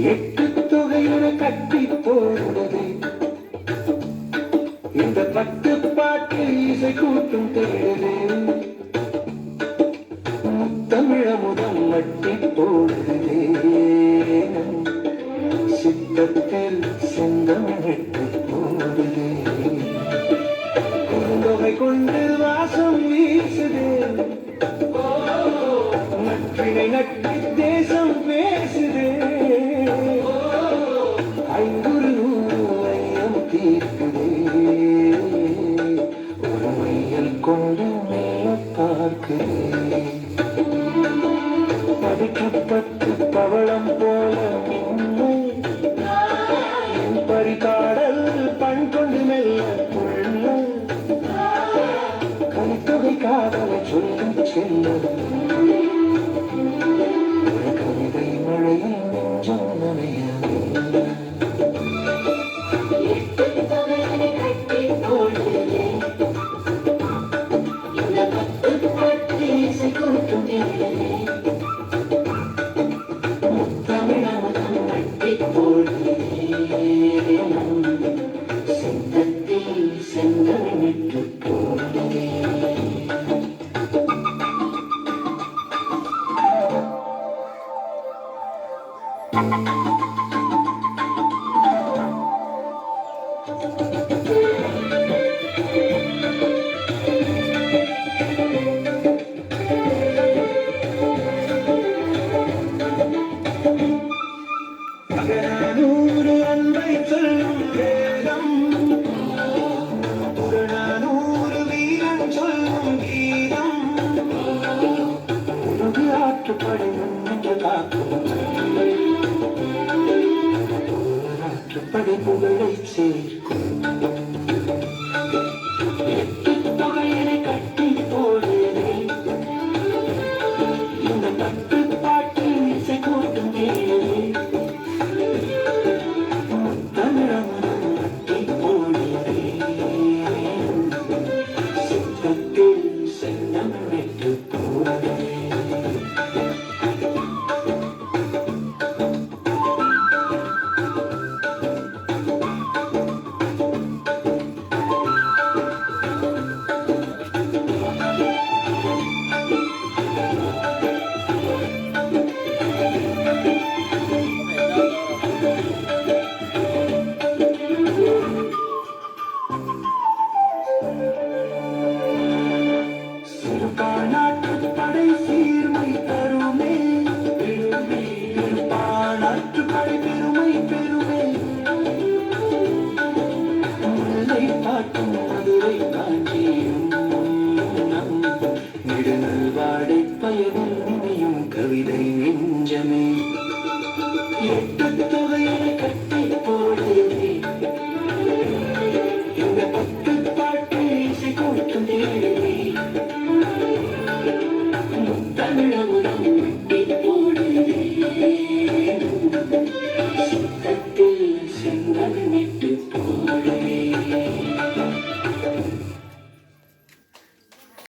எட்டு தொகையுற கட்டி போடுவது இந்த பத்து பாட்டு இசை கூட்டும் தேடுது தமிழ முதல் மட்டி போடுது சித்தத்தில் செந்தமிழ்ட்டு போடுது குறுந்தொகை கொண்டு வாசம் வீசுது நற்றினை நட்டி தேசம் பேசுது ஐங்குறு நூறு ஐயம் தீர்க்குது ஒரு மையல் கொண்டு மேல பார்க்குது படிக்கப்பட்டு பவளம் போல பரிகாடல் பண் கொண்டு மெல்ல புள்ள கலித்தொகை காதலை சொல்லும் செல்ல ஒரு கவிதை மழையில் நெஞ்சம் நனைய நூறு அன்பை சொல்லும் வேதம் நூறு வீரன் சொல்லும் கீதம் உலகு ஆற்றுப்படை என்று காக்கும் ஆற்றுப்படை புகழை சேர்க்கும் தொகையினை கட்டி போடுதே இந்த பத்து பாட்டு இசை கூட்டும் கேளு கவிதை நெஞ்சமே எட்டு தொகை